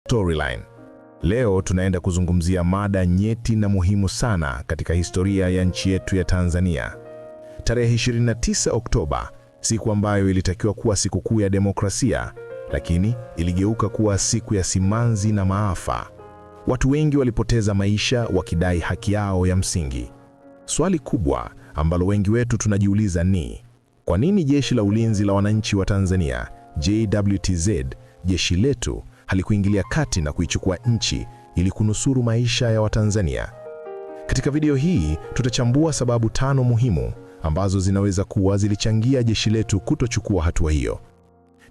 Storyline. Leo tunaenda kuzungumzia mada nyeti na muhimu sana katika historia ya nchi yetu ya Tanzania. Tarehe 29 Oktoba, siku ambayo ilitakiwa kuwa sikukuu ya demokrasia, lakini iligeuka kuwa siku ya simanzi na maafa. Watu wengi walipoteza maisha wakidai haki yao ya msingi. Swali kubwa ambalo wengi wetu tunajiuliza ni kwa nini Jeshi la Ulinzi la Wananchi wa Tanzania, JWTZ, jeshi letu, halikuingilia kati na kuichukua nchi ili kunusuru maisha ya Watanzania? Katika video hii tutachambua sababu 5 muhimu ambazo zinaweza kuwa zilichangia jeshi letu kutochukua hatua hiyo.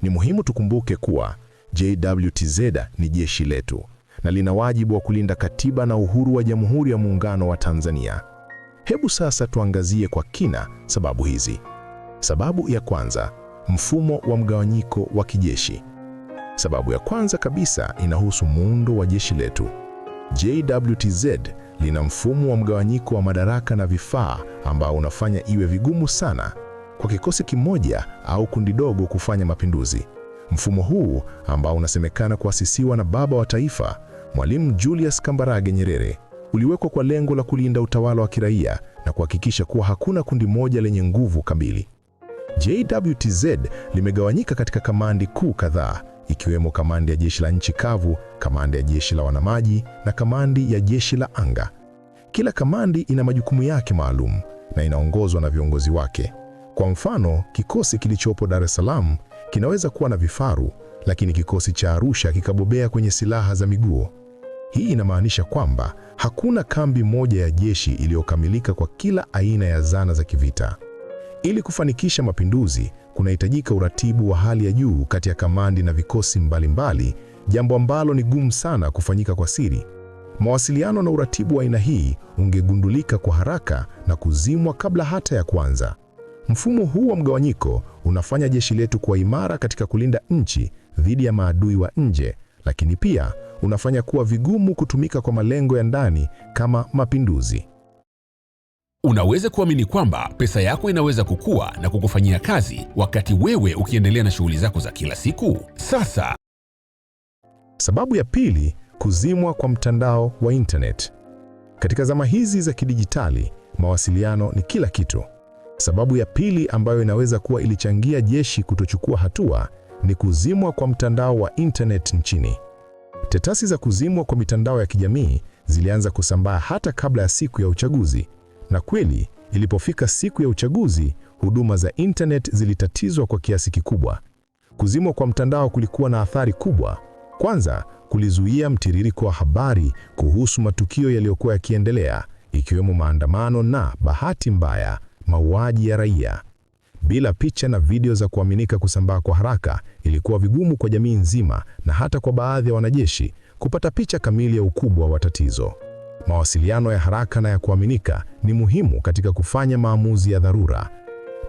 Ni muhimu tukumbuke kuwa JWTZ ni jeshi letu na lina wajibu wa kulinda katiba na uhuru wa Jamhuri ya Muungano wa Tanzania. Hebu sasa tuangazie kwa kina sababu hizi. Sababu ya kwanza, mfumo wa mgawanyiko wa kijeshi. Sababu ya kwanza kabisa inahusu muundo wa jeshi letu. JWTZ lina mfumo wa mgawanyiko wa madaraka na vifaa ambao unafanya iwe vigumu sana kwa kikosi kimoja au kundi dogo kufanya mapinduzi. Mfumo huu ambao unasemekana kuasisiwa na baba wa taifa, Mwalimu Julius Kambarage Nyerere, uliwekwa kwa lengo la kulinda utawala wa kiraia na kuhakikisha kuwa hakuna kundi moja lenye nguvu kamili. JWTZ limegawanyika katika kamandi kuu kadhaa, ikiwemo kamandi ya jeshi la nchi kavu, kamandi ya jeshi la wanamaji na kamandi ya jeshi la anga. Kila kamandi ina majukumu yake maalum na inaongozwa na viongozi wake. Kwa mfano, kikosi kilichopo Dar es Salaam kinaweza kuwa na vifaru, lakini kikosi cha Arusha kikabobea kwenye silaha za miguo. Hii inamaanisha kwamba hakuna kambi moja ya jeshi iliyokamilika kwa kila aina ya zana za kivita. Ili kufanikisha mapinduzi, kunahitajika uratibu wa hali ya juu kati ya kamandi na vikosi mbalimbali, jambo ambalo ni gumu sana kufanyika kwa siri. Mawasiliano na uratibu wa aina hii ungegundulika kwa haraka na kuzimwa kabla hata ya kuanza. Mfumo huu wa mgawanyiko unafanya jeshi letu kuwa imara katika kulinda nchi dhidi ya maadui wa nje, lakini pia unafanya kuwa vigumu kutumika kwa malengo ya ndani kama mapinduzi. Unaweza kuamini kwamba pesa yako inaweza kukua na kukufanyia kazi wakati wewe ukiendelea na shughuli zako za kila siku? Sasa, sababu ya pili, kuzimwa kwa mtandao wa internet. Katika zama hizi za kidijitali, mawasiliano ni kila kitu. Sababu ya pili ambayo inaweza kuwa ilichangia jeshi kutochukua hatua ni kuzimwa kwa mtandao wa internet nchini. Tetesi za kuzimwa kwa mitandao ya kijamii zilianza kusambaa hata kabla ya siku ya uchaguzi. Na kweli, ilipofika siku ya uchaguzi, huduma za internet zilitatizwa kwa kiasi kikubwa. Kuzimwa kwa mtandao kulikuwa na athari kubwa. Kwanza, kulizuia mtiririko wa habari kuhusu matukio yaliyokuwa yakiendelea, ikiwemo maandamano na, bahati mbaya, mauaji ya raia. Bila picha na video za kuaminika kusambaa kwa haraka, ilikuwa vigumu kwa jamii nzima na hata kwa baadhi ya wanajeshi kupata picha kamili ya ukubwa wa tatizo. Mawasiliano ya haraka na ya kuaminika ni muhimu katika kufanya maamuzi ya dharura.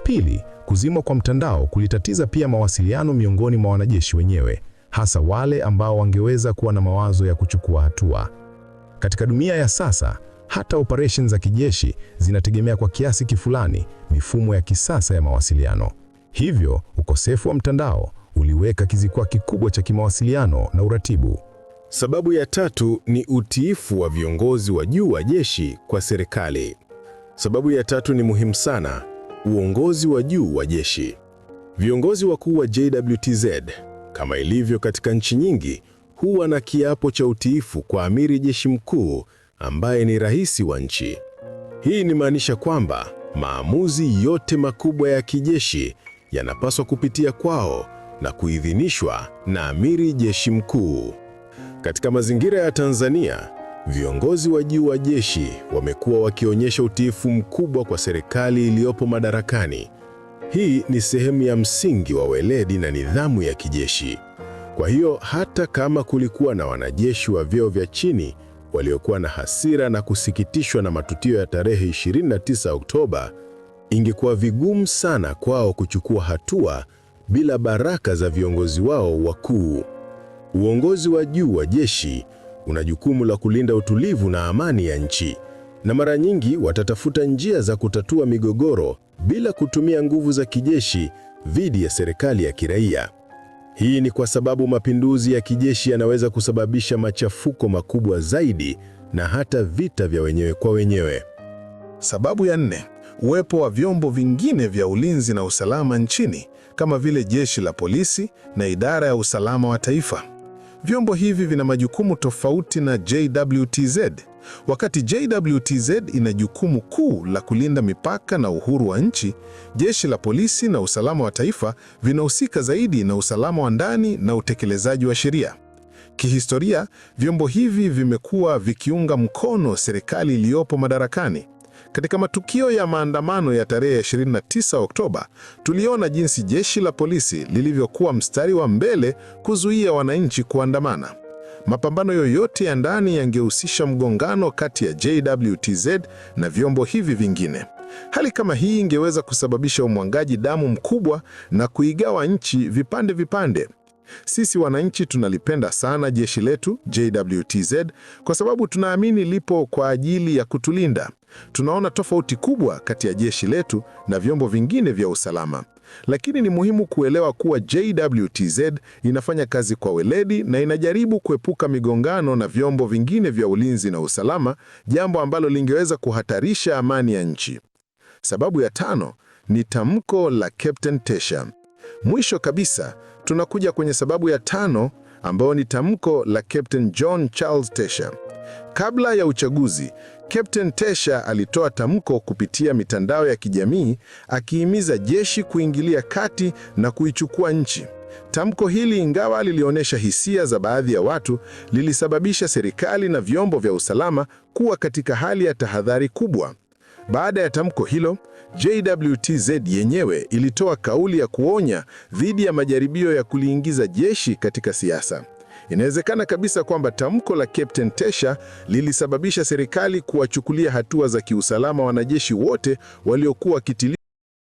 Pili, kuzimwa kwa mtandao kulitatiza pia mawasiliano miongoni mwa wanajeshi wenyewe, hasa wale ambao wangeweza kuwa na mawazo ya kuchukua hatua. Katika dunia ya sasa, hata operations za kijeshi zinategemea kwa kiasi kifulani mifumo ya kisasa ya mawasiliano. Hivyo, ukosefu wa mtandao uliweka kizikwaa kikubwa cha kimawasiliano na uratibu. Sababu ya tatu ni utiifu wa viongozi wa juu wa jeshi kwa serikali. Sababu ya tatu ni muhimu sana, uongozi wa juu wa jeshi. Viongozi wakuu wa JWTZ, kama ilivyo katika nchi nyingi, huwa na kiapo cha utiifu kwa amiri jeshi mkuu ambaye ni rais wa nchi. Hii inamaanisha kwamba maamuzi yote makubwa ya kijeshi yanapaswa kupitia kwao na kuidhinishwa na amiri jeshi mkuu. Katika mazingira ya Tanzania, viongozi wa juu wa jeshi wamekuwa wakionyesha utiifu mkubwa kwa serikali iliyopo madarakani. Hii ni sehemu ya msingi wa weledi na nidhamu ya kijeshi. Kwa hiyo hata kama kulikuwa na wanajeshi wa vyeo vya chini waliokuwa na hasira na kusikitishwa na matukio ya tarehe 29 Oktoba, ingekuwa vigumu sana kwao kuchukua hatua bila baraka za viongozi wao wakuu. Uongozi wa juu wa jeshi una jukumu la kulinda utulivu na amani ya nchi, na mara nyingi watatafuta njia za kutatua migogoro bila kutumia nguvu za kijeshi dhidi ya serikali ya kiraia. Hii ni kwa sababu mapinduzi ya kijeshi yanaweza kusababisha machafuko makubwa zaidi na hata vita vya wenyewe kwa wenyewe. Sababu ya 4, uwepo wa vyombo vingine vya ulinzi na usalama nchini kama vile jeshi la polisi na idara ya usalama wa taifa. Vyombo hivi vina majukumu tofauti na JWTZ. Wakati JWTZ ina jukumu kuu la kulinda mipaka na uhuru wa nchi, jeshi la polisi na usalama wa taifa vinahusika zaidi na usalama wa ndani na utekelezaji wa sheria. Kihistoria, vyombo hivi vimekuwa vikiunga mkono serikali iliyopo madarakani. Katika matukio ya maandamano ya tarehe 29 Oktoba, tuliona jinsi jeshi la polisi lilivyokuwa mstari wa mbele kuzuia wananchi kuandamana. Mapambano yoyote ya ndani yangehusisha mgongano kati ya JWTZ na vyombo hivi vingine. Hali kama hii ingeweza kusababisha umwagaji damu mkubwa na kuigawa nchi vipande vipande. Sisi wananchi tunalipenda sana jeshi letu JWTZ kwa sababu tunaamini lipo kwa ajili ya kutulinda. Tunaona tofauti kubwa kati ya jeshi letu na vyombo vingine vya usalama. Lakini ni muhimu kuelewa kuwa JWTZ inafanya kazi kwa weledi na inajaribu kuepuka migongano na vyombo vingine vya ulinzi na usalama, jambo ambalo lingeweza kuhatarisha amani ya nchi. Sababu ya 5 ni tamko la Captain Tesha. Mwisho kabisa, tunakuja kwenye sababu ya 5 ambayo ni tamko la Captain John Charles Tesha. Kabla ya uchaguzi, Captain Tesha alitoa tamko kupitia mitandao ya kijamii akihimiza jeshi kuingilia kati na kuichukua nchi. Tamko hili, ingawa lilionyesha hisia za baadhi ya watu, lilisababisha serikali na vyombo vya usalama kuwa katika hali ya tahadhari kubwa. Baada ya tamko hilo, JWTZ yenyewe ilitoa kauli ya kuonya dhidi ya majaribio ya kuliingiza jeshi katika siasa. Inawezekana kabisa kwamba tamko la Captain Tesha lilisababisha serikali kuwachukulia hatua za kiusalama wanajeshi wote waliokuwa wakitiliwa